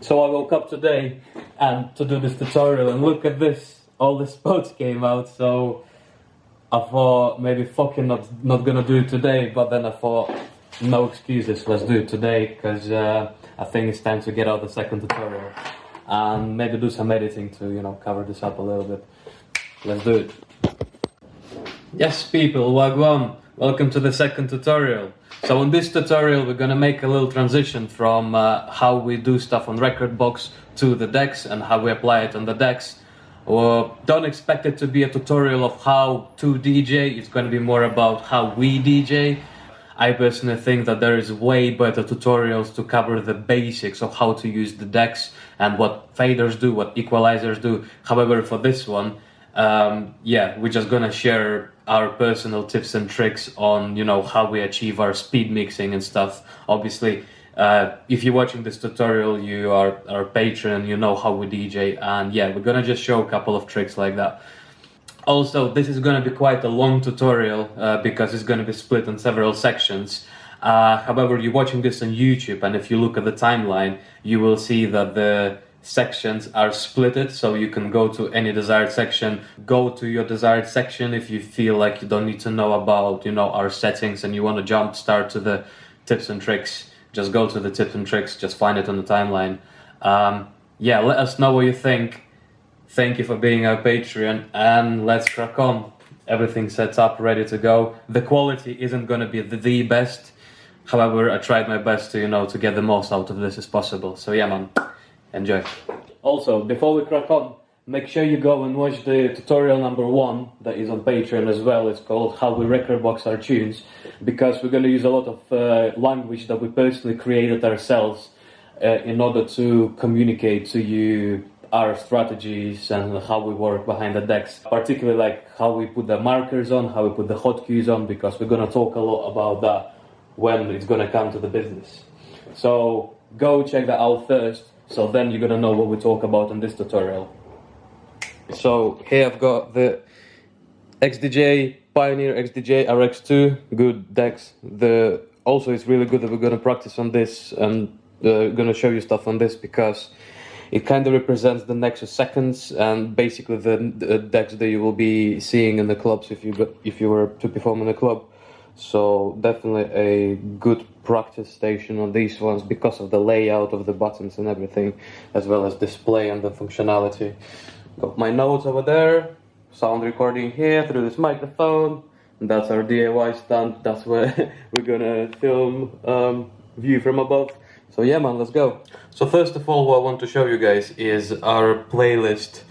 So I woke up today and to do this tutorial, and look at this, all the spots came out. So I thought maybe fucking not gonna do it today, but then I thought no excuses, let's do it today, because I think it's time to get out the second tutorial and maybe do some editing to, you know, cover this up a little bit. Let's do it. Yes people, wagwan, welcome to the second tutorial. So in this tutorial we're gonna make a little transition from how we do stuff on Rekordbox to the decks and how we apply it on the decks. Don't expect it to be a tutorial of how to DJ, it's gonna be more about how we DJ. I personally think that there is way better tutorials to cover the basics of how to use the decks and what faders do, what equalizers do. However, for this one, yeah, we're just gonna share our personal tips and tricks on, you know, how we achieve our speed mixing and stuff. Obviously, if you're watching this tutorial, you are our patron, you know how we DJ, and yeah, we're gonna just show a couple of tricks like that. Also, this is gonna be quite a long tutorial because it's gonna be split in several sections. However, you're watching this on YouTube, and if you look at the timeline, you will see that the sections are splitted, so you can go to any desired section, go to your desired section if you feel like you don't need to know about, you know, our settings and you want to jump start to the tips and tricks. Just go to the tips and tricks, just find it on the timeline. Yeah, let us know what you think. Thank you for being our Patreon, and let's crack on. Everything's set up, ready to go. The quality isn't gonna be the best. However, I tried my best to, you know, to get the most out of this as possible. So yeah man, enjoy. Also, before we crack on, make sure you go and watch the tutorial number 1 that is on Patreon as well. It's called How We Rekordbox Our Tunes, because we're gonna use a lot of language that we personally created ourselves in order to communicate to you our strategies and how we work behind the decks, particularly like how we put the markers on, how we put the hotkeys on, because we're gonna talk a lot about that when it's gonna come to the business. So go check that out first, so then you're gonna know what we talk about in this tutorial. So here I've got the XDJ Pioneer XDJ RX2, good decks. Also it's really good that we're gonna practice on this and gonna show you stuff on this because it kind of represents the Nexus seconds and basically the decks that you will be seeing in the clubs if you were to perform in a club. So definitely a good practice station on these ones because of the layout of the buttons and everything, as well as display and the functionality. Got my notes over there, sound recording here through this microphone. That's our DIY stand. That's where we're gonna film view from above. So yeah man, let's go. So first of all, what I want to show you guys is our playlist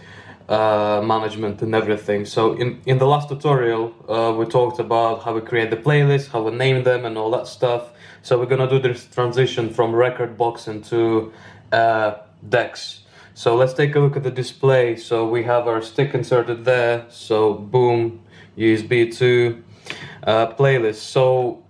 management and everything. So in the last tutorial, we talked about how we create the playlist, how we name them and all that stuff. So we're gonna do this transition from Rekordbox into decks. So let's take a look at the display. So we have our stick inserted there. So boom, USB to playlist. So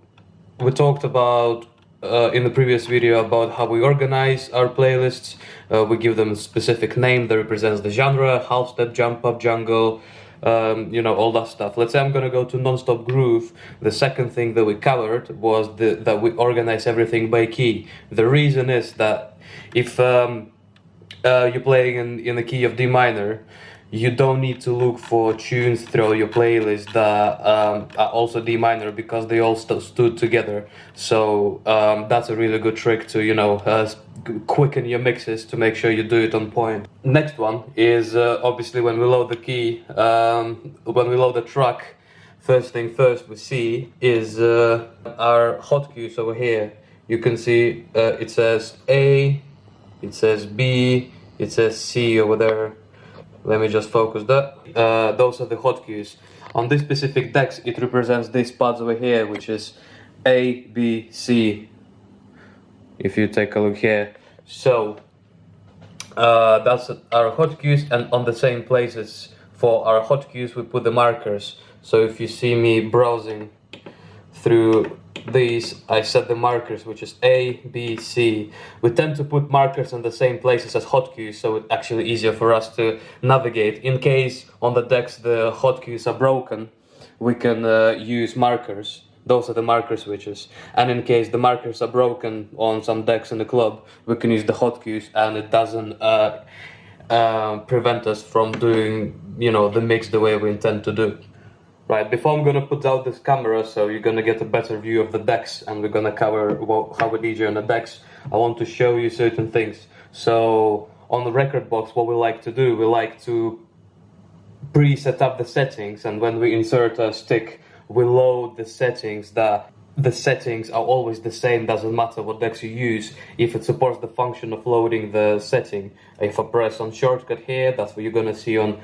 we talked about in the previous video about how we organize our playlists. We give them a specific name that represents the genre, half step, jump up, jungle, you know, all that stuff. Let's say I'm gonna go to non-stop groove. The second thing that we covered was that we organize everything by key. The reason is that if you're playing in the key of D minor, you don't need to look for tunes through your playlist that are also D minor because they all stood together. So that's a really good trick to, you know, quicken your mixes to make sure you do it on point. Next one is obviously when we load the key, when we load the track, first thing first we see is our hotkeys over here. You can see it says A, it says B, it says C over there. Let me just focus that. Those are the hotkeys. On this specific decks, it represents these pads over here, which is A, B, C. If you take a look here. So, that's our hotkeys, and on the same places for our hotkeys, we put the markers. So if you see me browsing through these, I set the markers, which is A, B, C. We tend to put markers in the same places as hotkeys, so it's actually easier for us to navigate. In case on the decks the hotkeys are broken, we can use markers those are the marker switches. And in case the markers are broken on some decks in the club, we can use the hotkeys, and it doesn't prevent us from doing, you know, the mix the way we intend to do. Right, before I'm gonna put out this camera, so you're gonna get a better view of the decks, and we're gonna cover how we DJ on the decks, I want to show you certain things. So on the Rekordbox, what we like to do, we like to pre-set up the settings, and when we insert a stick, we load the settings. The settings are always the same, doesn't matter what decks you use, if it supports the function of loading the setting. If I press on shortcut here, that's what you're gonna see on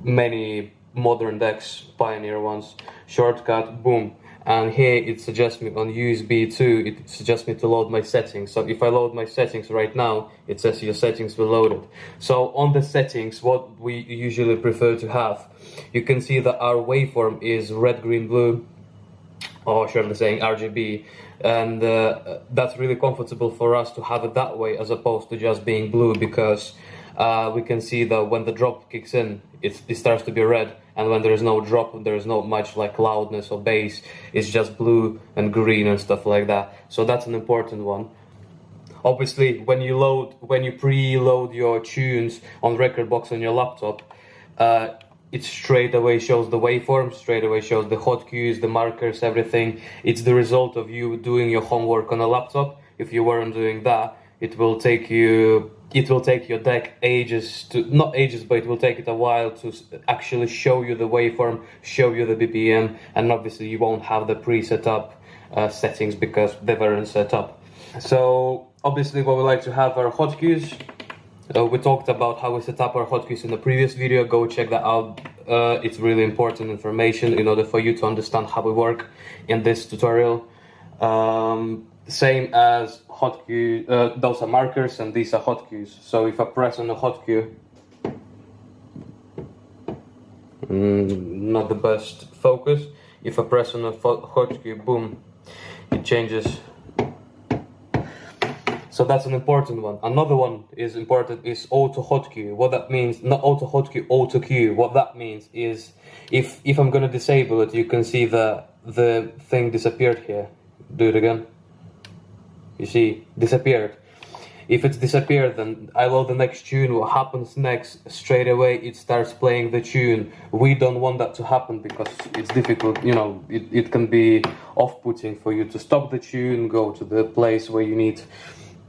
many modern decks, Pioneer ones. Shortcut, boom. And here it suggests me on USB 2, it suggests me to load my settings. So if I load my settings right now, it says your settings were loaded. So on the settings, what we usually prefer to have, you can see that our waveform is red, green, blue, or should I be saying RGB, and that's really comfortable for us to have it that way as opposed to just being blue, because we can see that when the drop kicks in, it starts to be red, and when there is no drop, there is not much like loudness or bass, it's just blue and green and stuff like that. So that's an important one. Obviously, when you preload your tunes on Rekordbox on your laptop, it straight away shows the waveform, straight away shows the hotkeys, the markers, everything. It's the result of you doing your homework on a laptop. If you weren't doing that, it will take your deck ages to, not ages, but it will take it a while to actually show you the waveform, show you the BPM, and obviously you won't have the pre-set up settings because they weren't set up. So obviously what we like to have are hotkeys. We talked about how we set up our hotkeys in the previous video. Go check that out. It's really important information in order for you to understand how we work in this tutorial. Same as hotkey, those are markers and these are hotkeys. So if I press on a hotkey, not the best focus. If I press on a hotkey, boom, it changes. So that's an important one. Another one is important is auto hotkey. What that means, not auto hotkey, auto cue. What that means is if I'm gonna disable it, you can see the thing disappeared here. Do it again. You see, disappeared. If it's disappeared, then I load the next tune. What happens next? Straight away it starts playing the tune. We don't want that to happen because it's difficult, you know, it can be off-putting for you to stop the tune, go to the place where you need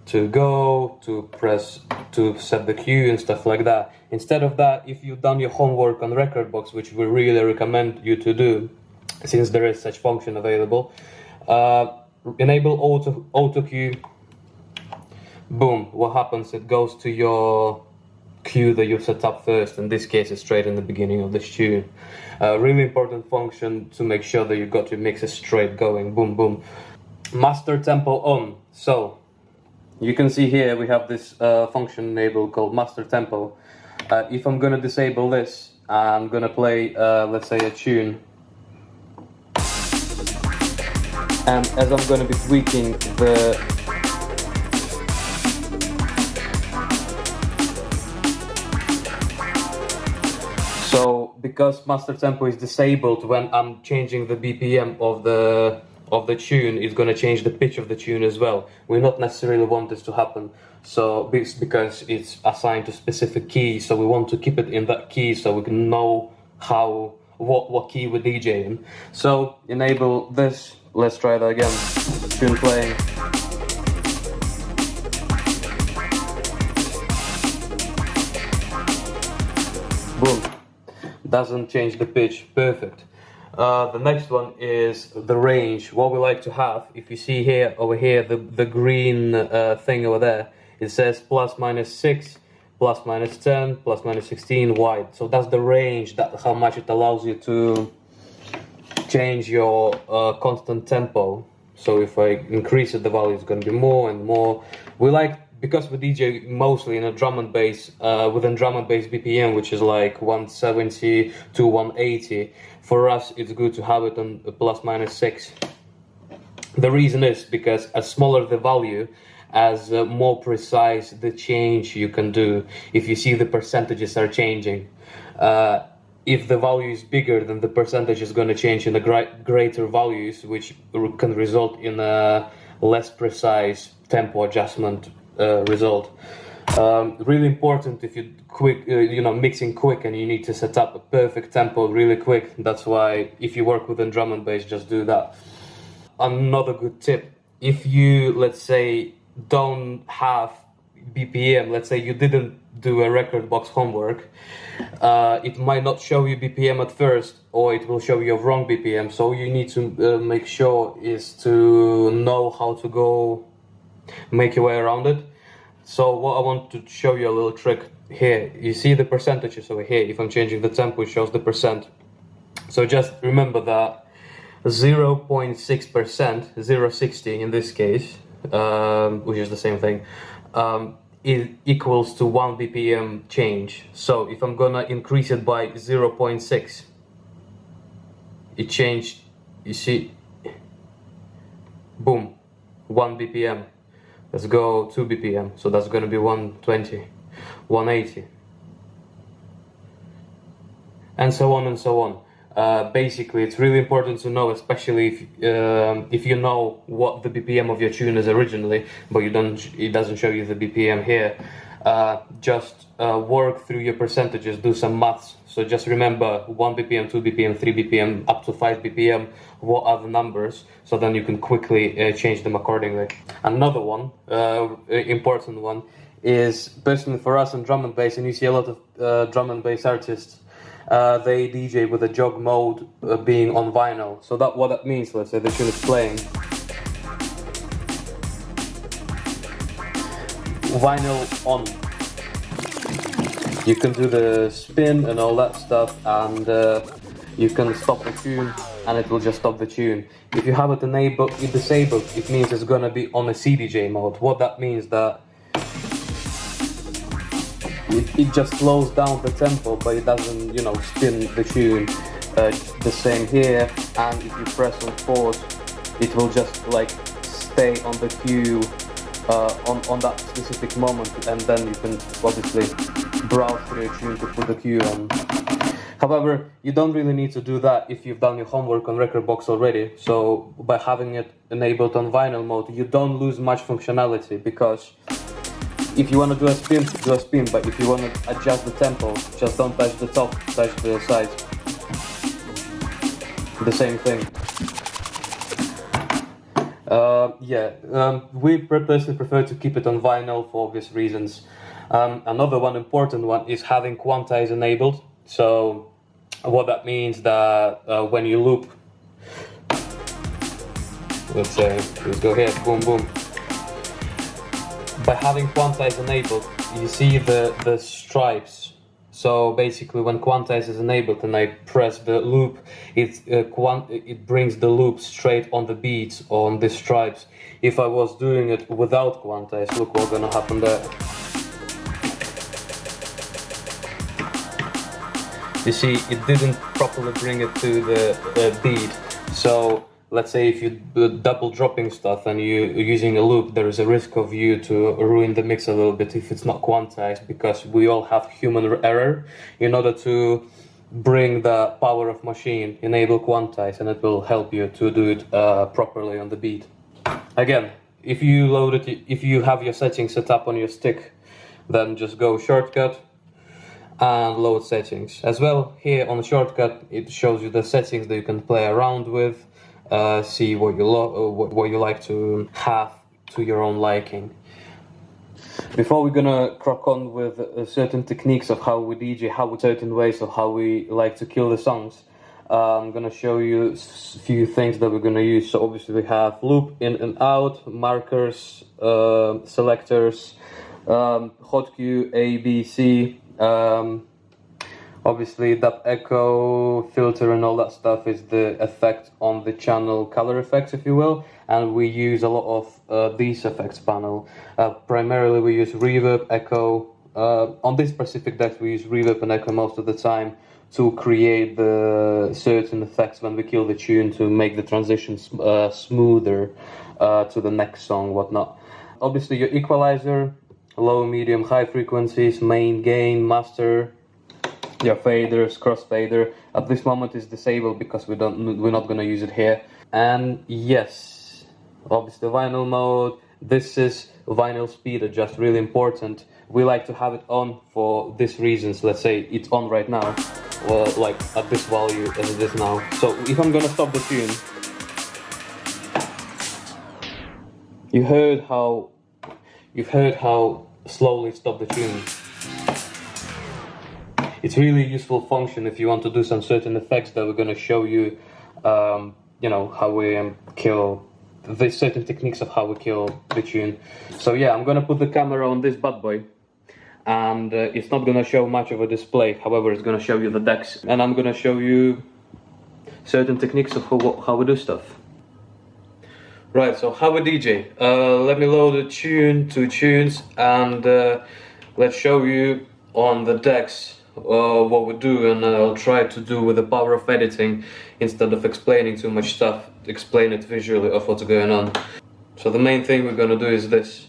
to go, to press, to set the cue and stuff like that. Instead of that, if you've done your homework on Rekordbox, which we really recommend you to do, since there is such function available, enable auto cue. Boom, what happens, it goes to your cue that you set up first. In this case, it's straight in the beginning of the tune. Really important function to make sure that you got your mixes straight going. Boom, boom. Master tempo on. So you can see here we have this function enabled called master tempo. If I'm gonna disable this, I'm gonna play, let's say, a tune. And as I'm gonna be tweaking the so because master tempo is disabled, when I'm changing the BPM of the tune, it's going to change the pitch of the tune as well. We not necessarily want this to happen, so because it's assigned to specific key, so we want to keep it in that key so we can know what key we're DJing. So enable this. Let's try that again. Tune playing. Boom. Doesn't change the pitch. Perfect. The next one is the range. What we like to have, if you see here, over here, the green thing over there, it says ±6, ±10, ±16 wide. So that's the range, that's how much it allows you to change your constant tempo. So if I increase it, the value is going to be more and more. We like, because we DJ mostly in a drum and bass, within drum and bass BPM, which is like 170 to 180, for us it's good to have it on ±6. The reason is because as smaller the value, as more precise the change you can do. If you see the percentages are changing. if the value is bigger, then the percentage is going to change in the greater values, which can result in a less precise tempo adjustment result. Really important if you mixing quick and you need to set up a perfect tempo really quick. That's why if you work within drum and bass, just do that. Another good tip, if you, let's say, don't have BPM, let's say you didn't do a Rekordbox homework, it might not show you BPM at first, or it will show you a wrong BPM. So you need to make sure is to know how to go make your way around it. So what I want to show you a little trick here. You see the percentages over here. If I'm changing the tempo, it shows the percent. So just remember that 0.6%, 0.60 in this case, which is the same thing, it equals to 1 BPM change. So if I'm gonna increase it by 0.6, it changed, you see, boom, 1 BPM. Let's go 2 BPM, so that's gonna be 120, 180, and so on and so on. Basically, it's really important to know, especially if you know what the BPM of your tune is originally, but it doesn't show you the BPM here. Just work through your percentages, do some maths. So just remember 1 BPM, 2 BPM, 3 BPM, up to 5 BPM, what are the numbers, so then you can quickly change them accordingly. Another one, important one, is personally for us in drum and bass, and you see a lot of drum and bass artists, they DJ with a jog mode being on vinyl. So what that means, let's say the tune is playing, vinyl on. You can do the spin and all that stuff, and you can stop the tune and it will just stop the tune. If you have it disabled, it means it's gonna be on a CDJ mode. What that means that it just slows down the tempo, but it doesn't, spin the tune. The same here, and if you press on pause, it will just like stay on the cue on that specific moment, and then you can obviously browse through your tune to put the cue on. However, you don't really need to do that if you've done your homework on Rekordbox already. So by having it enabled on vinyl mode, you don't lose much functionality, because if you want to do a spin, do a spin, but if you want to adjust the tempo, just don't touch the top, touch the sides. The same thing. We personally prefer to keep it on vinyl for obvious reasons. Another important one is having quantize enabled. So what that means that when you loop, let's go here, boom, boom. By having quantize enabled, you see the stripes. So basically, when quantize is enabled and I press the loop, it brings the loop straight on the beats on the stripes. If I was doing it without quantize, look what's gonna happen there. You see, it didn't properly bring it to the beat. So let's say if you're double dropping stuff and you're using a loop, there is a risk of you to ruin the mix a little bit if it's not quantized, because we all have human error. In order to bring the power of machine, enable quantize, and it will help you to do it properly on the beat. Again, if you have your settings set up on your stick, then just go shortcut and load settings. As well, here on the shortcut, it shows you the settings that you can play around with. See what you like to have to your own liking. Before we're gonna crack on with certain techniques of how we DJ, certain ways of how we like to kill the songs, I'm gonna show you a few things that we're gonna use. So obviously we have loop in and out, markers, selectors, hot cue A, B, C. Obviously that echo, filter and all that stuff is the effect on the channel color effects, if you will, and we use a lot of these effects panel. Primarily we use reverb, echo. On this specific deck we use reverb and echo most of the time to create the certain effects when we kill the tune, to make the transition smoother to the next song, whatnot. Obviously your equalizer, low, medium, high frequencies, main, gain, master, your faders, crossfader. At this moment is disabled because we're not gonna use it here. And yes, obviously vinyl mode. This is vinyl speed adjust, really important. We like to have it on for these reasons. Let's say it's on right now, or like at this value as it is now. So if I'm gonna stop the tune, you've heard how slowly stop the tune. It's really a useful function if you want to do some certain effects that we're gonna show you. You know, how we kill the certain techniques of how we kill the tune. So yeah, I'm gonna put the camera on this bad boy, and it's not gonna show much of a display. However, it's gonna show you the decks, and I'm gonna show you certain techniques of how we do stuff. Right, so how we DJ. Let me load a tune, 2 tunes, and let's show you on the decks what we do, and I'll try to do with the power of editing instead of explaining too much stuff, explain it visually of what's going on. So the main thing we're gonna do is this.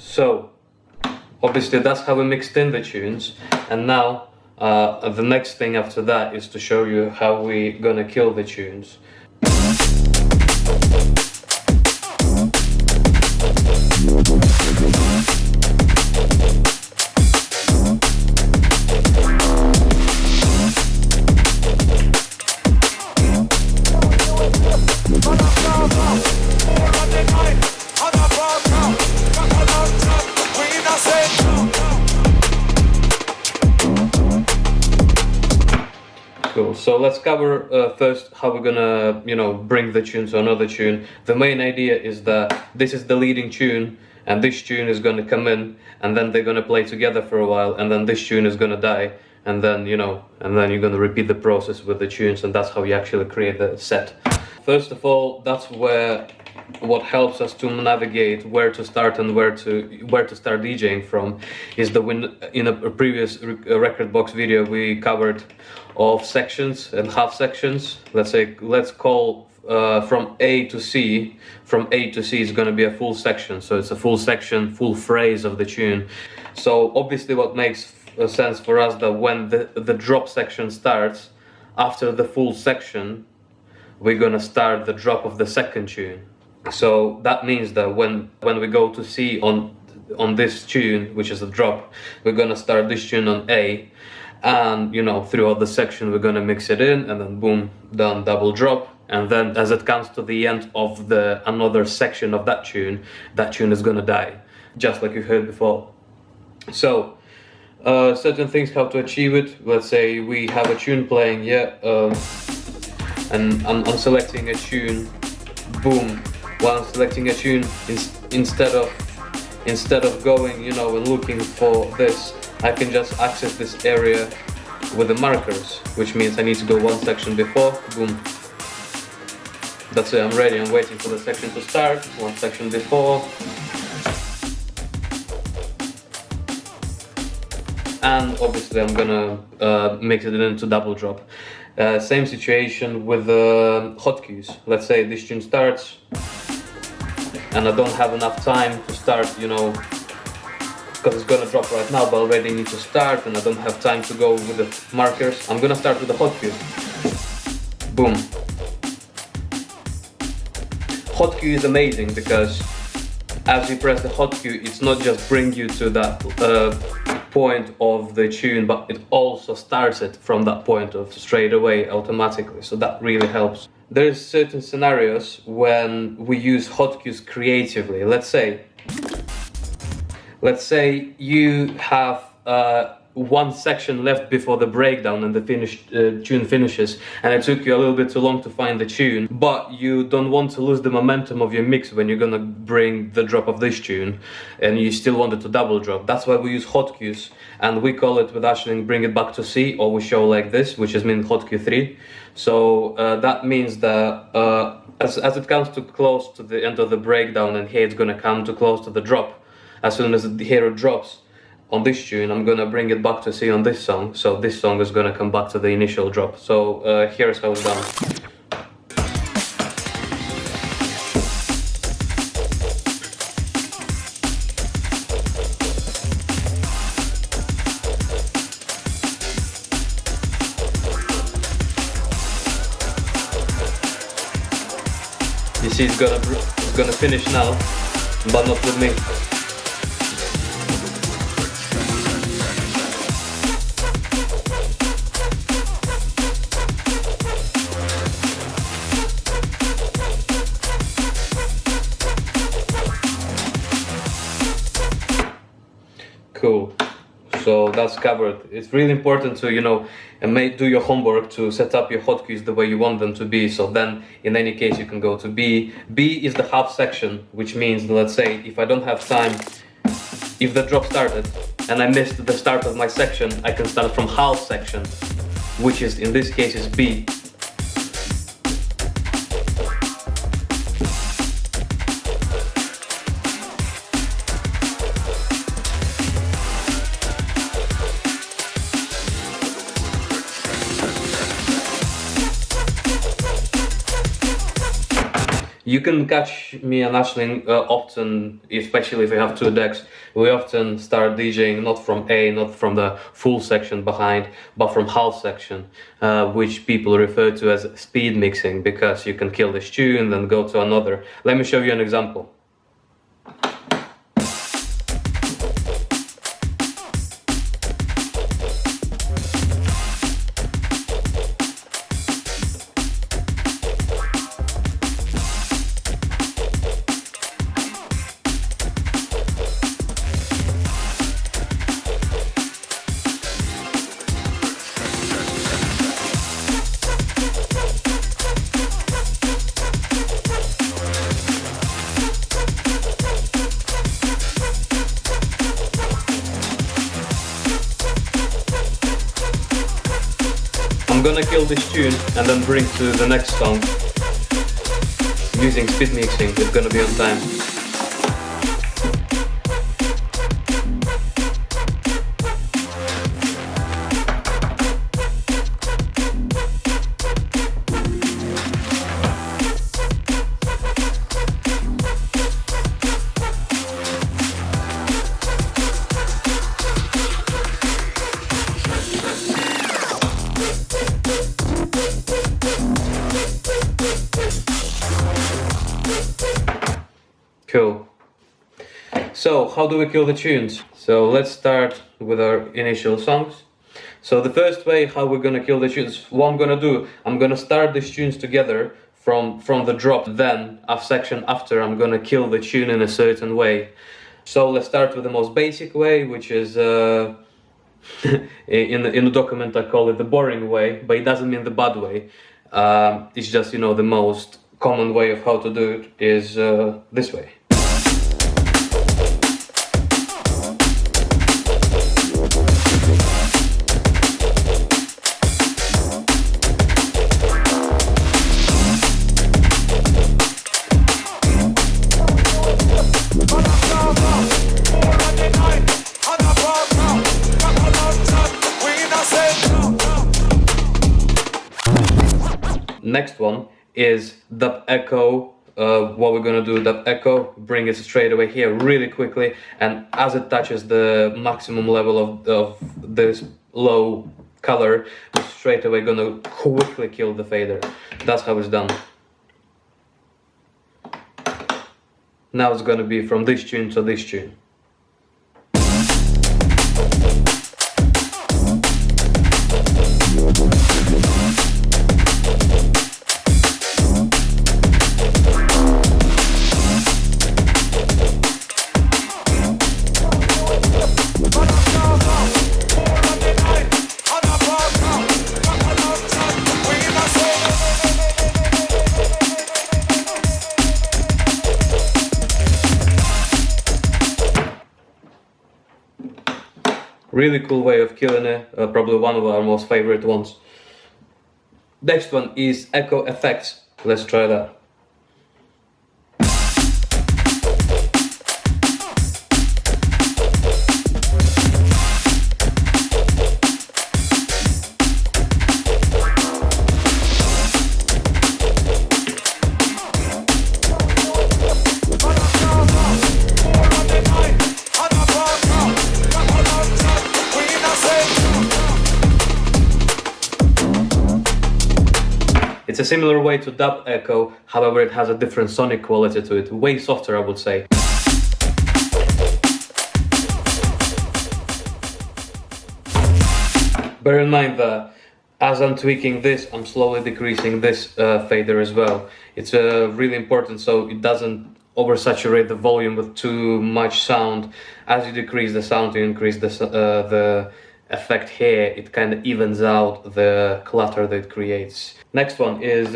So, obviously that's how we mixed in the tunes, and now the next thing after that is to show you how we're gonna kill the tunes. Cool. So let's cover first how we're gonna, bring the tune to another tune. The main idea is that this is the leading tune, and this tune is gonna come in, and then they're gonna play together for a while, and then this tune is gonna die, and then and then you're gonna repeat the process with the tunes, and that's how you actually create the set. First of all, that's what helps us to navigate where to start and where to start DJing from is in a previous Rekordbox video we covered of sections and half sections. Let's call from A to C. From A to C is going to be a full section, so it's a full section, full phrase of the tune. So obviously what makes sense for us that when the drop section starts, after the full section we're going to start the drop of the second tune. So that means that when we go to C on this tune, which is a drop, we're gonna start this tune on A, and throughout the section we're gonna mix it in, and then boom, done, double drop, and then as it comes to the end of another section of that tune is gonna die, just like you heard before. So certain things how to achieve it. Let's say we have a tune playing, and I'm selecting a tune, boom. While I'm selecting a tune, instead of going, and looking for this, I can just access this area with the markers, which means I need to go one section before, boom. That's it, I'm ready, I'm waiting for the section to start, one section before. And obviously I'm gonna mix it into double drop. Same situation with the hotkeys. Let's say this tune starts, and I don't have enough time to start, because it's gonna drop right now, but I already need to start, and I don't have time to go with the markers. I'm gonna start with the hotkey. Boom. Hotkey is amazing because as you press the hotkey, it's not just bring you to that point of the tune, but it also starts it from that point of straight away automatically, so that really helps. There's certain scenarios when we use hotkeys creatively. Let's say let's say you have one section left before the breakdown and the tune finishes, and it took you a little bit too long to find the tune, but you don't want to lose the momentum of your mix when you're gonna bring the drop of this tune, and you still want it to double drop. That's why we use hot cues, and we call it with Ashling bring it back to C, or we show like this, which is mean hot cue 3. So that means that as it comes too close to the end of the breakdown, and here it's gonna come too close to the drop, as soon as the hero drops on this tune, I'm gonna bring it back to C on this song, so this song is gonna come back to the initial drop. So here's how it's done. You see, it's gonna finish now, but not with me. Cool. So that's covered. It's really important to, you know, do your homework to set up your hotkeys the way you want them to be. So then, in any case, you can go to B. B is the half section, which means, let's say, if I don't have time, if the drop started and I missed the start of my section, I can start from half section, which is, in this case, is B. You can catch me and Ashling often, especially if we have two decks, we often start DJing not from A, not from the full section behind, but from half section, which people refer to as speed mixing, because you can kill this tune, then go to another. Let me show you an example. I'm gonna kill this tune and then bring to the next song using speed mixing. It's gonna be on time. Cool. So how do we kill the tunes? So let's start with our initial songs. So the first way how we're gonna kill the tunes, what I'm gonna do, I'm gonna start these tunes together from the drop, then a section after I'm gonna kill the tune in a certain way. So let's start with the most basic way, which is in the document I call it the boring way, but it doesn't mean the bad way. It's just, you know, the most common way of how to do it is this way. Next one is dub echo. What we're gonna do, dub echo, bring it straight away here really quickly, and as it touches the maximum level of this low color, straight away gonna quickly kill the fader. That's how it's done. Now it's gonna be from this tune to this tune. Really cool way of killing it, probably one of our most favorite ones. Next one is echo effects. Let's try that. It's a similar way to dub echo, however it has a different sonic quality to it, way softer I would say. Bear in mind that as I'm tweaking this, I'm slowly decreasing this fader as well. It's really important so it doesn't oversaturate the volume with too much sound. As you decrease the sound, you increase the effect here, it kind of evens out the clutter that it creates. Next one is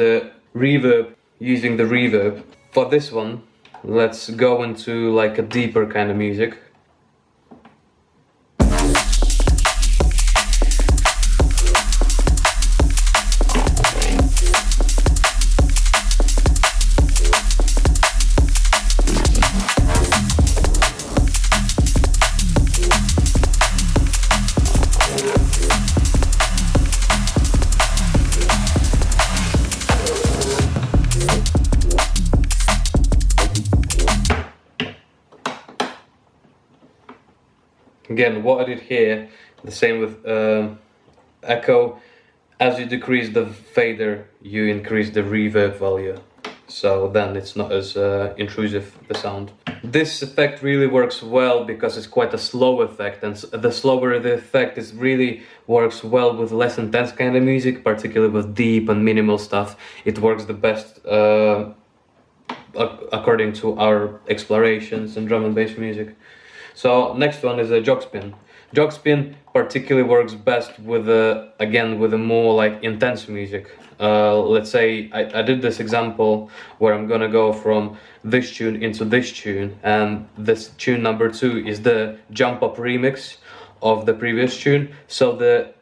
reverb, using the reverb. For this one, let's go into like a deeper kind of music. Again, what I did here, the same with echo. As you decrease the fader, you increase the reverb value. So then it's not as intrusive, the sound. This effect really works well because it's quite a slow effect, and the slower the effect is really works well with less intense kind of music, particularly with deep and minimal stuff. It works the best according to our explorations in drum and bass music. So next one is a jog spin. Jog spin particularly works best with again with a more like intense music. Let's say I did this example where I'm gonna go from this tune into this tune, and this tune number 2 is the jump up remix of the previous tune. So the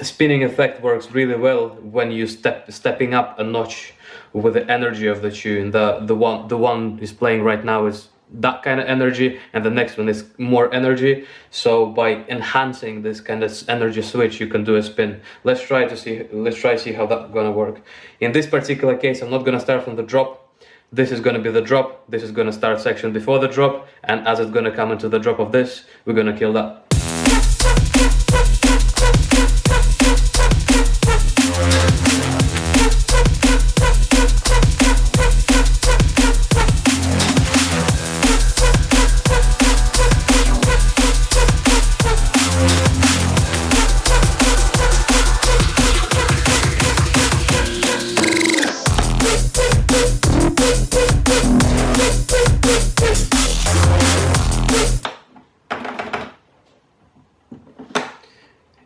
spinning effect works really well when you stepping up a notch with the energy of the tune. The one is playing right now is that kind of energy, and the next one is more energy. So by enhancing this kind of energy switch, you can do a spin. Let's try to see how that's gonna work. In this particular case, I'm not gonna start from the drop. This is gonna be the drop. This is gonna start section before the drop, and as it's gonna come into the drop of this, we're gonna kill that.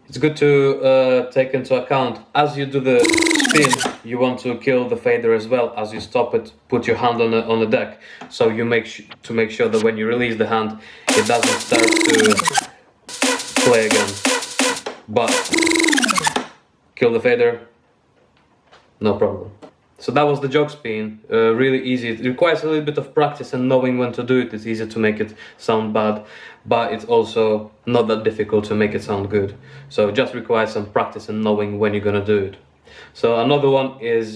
It's good to take into account, as you do the spin, you want to kill the fader as well. As you stop it, put your hand on the deck, so you make sure that when you release the hand, it doesn't start to play again. But kill the fader, no problem. So that was the jog spin, really easy. It requires a little bit of practice and knowing when to do it. It's easy to make it sound bad, but it's also not that difficult to make it sound good. So it just requires some practice and knowing when you're gonna do it. So another one is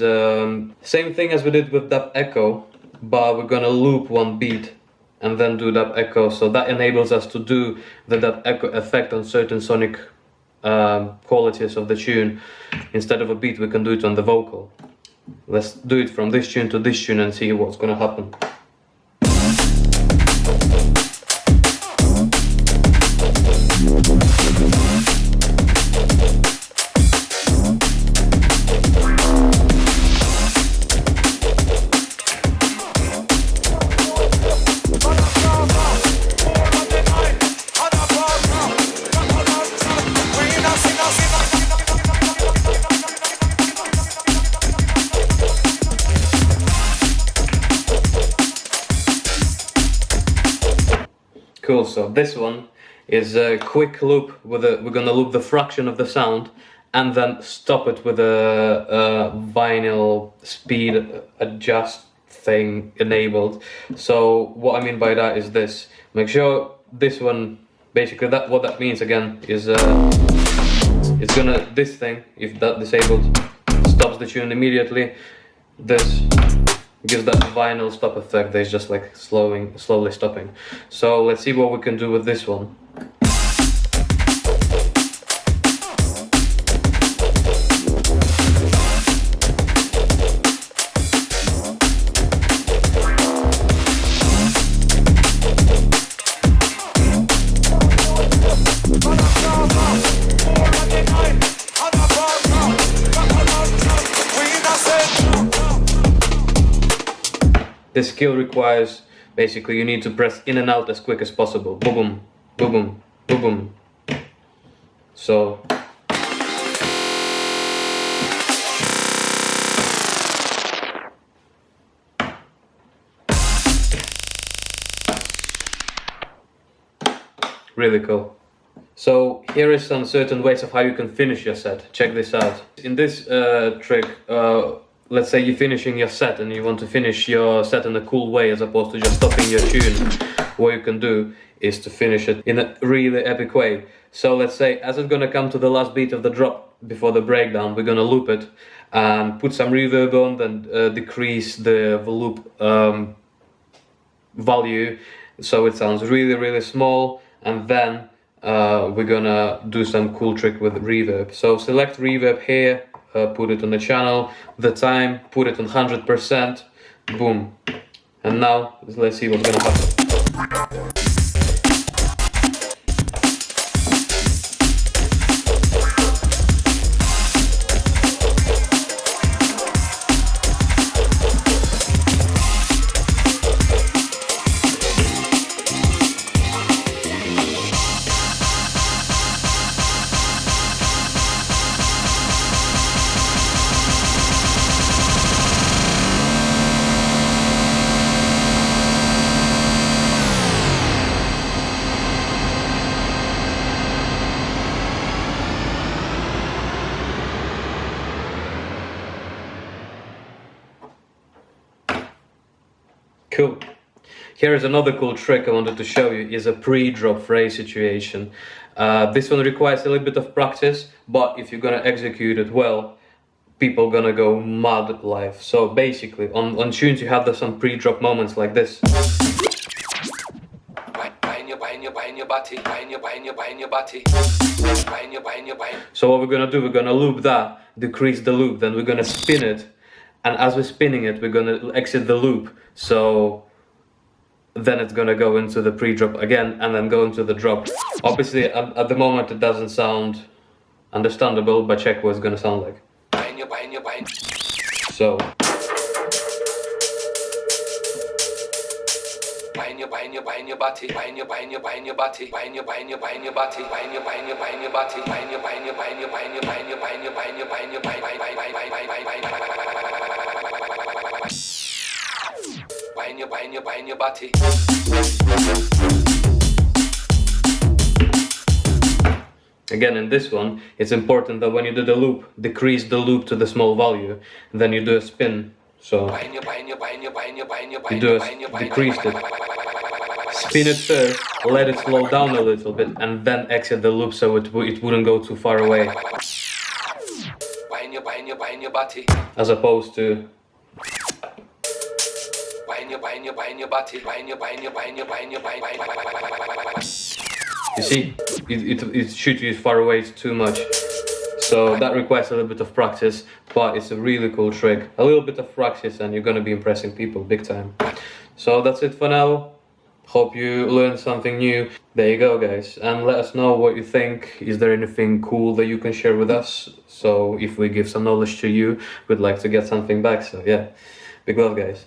same thing as we did with that echo, but we're gonna loop one beat and then do that echo. So that enables us to do that echo effect on certain sonic qualities of the tune. Instead of a beat, we can do it on the vocal. Let's do it from this tune to this tune and see what's gonna happen. Cool, so this one is a quick loop we're gonna loop the fraction of the sound and then stop it with a vinyl speed adjust thing enabled. So what I mean by that is this. Make sure this one, basically what that means again is it's gonna, this thing, if that disabled, stops the tune immediately. This gives that vinyl stop effect that is just like slowly stopping. So let's see what we can do with this one. This skill requires, basically, you need to press in and out as quick as possible. Boom, boom, boom, boom, boom, boom. So. Really cool. So here is some certain ways of how you can finish your set. Check this out. In this trick, let's say you're finishing your set and you want to finish your set in a cool way as opposed to just stopping your tune. What you can do is to finish it in a really epic way. So let's say as it's gonna come to the last beat of the drop before the breakdown, we're gonna loop it and put some reverb on, then decrease the loop value so it sounds really small, and then we're gonna do some cool trick with reverb. So select reverb here, put it on the channel, the time, put it on 100%, boom. And now let's see what's gonna happen. Cool. Here's another cool trick I wanted to show you, is a pre-drop phrase situation. This one requires a little bit of practice, but if you're gonna execute it well, people gonna go mad live. So basically, on tunes you have some pre-drop moments like this. So what we're gonna do, we're gonna loop that, decrease the loop, then we're gonna spin it, and as we're spinning it, we're gonna exit the loop. So then it's gonna go into the pre-drop again and then go into the drop. Obviously at the moment it doesn't sound understandable, but check what it's gonna sound like. So again, in this one, it's important that when you do the loop, decrease the loop to the small value, then you do a spin. So you do decrease it, spin it first, let it slow down a little bit, and then exit the loop so it wouldn't go too far away. As opposed to you see, it shoots you far away too much. So that requires a little bit of practice, but it's a really cool trick. A little bit of practice and you're gonna be impressing people big time. So that's it for now. Hope you learned something new. There you go, guys. And let us know what you think. Is there anything cool that you can share with us? So if we give some knowledge to you, we'd like to get something back. So yeah, big love, guys.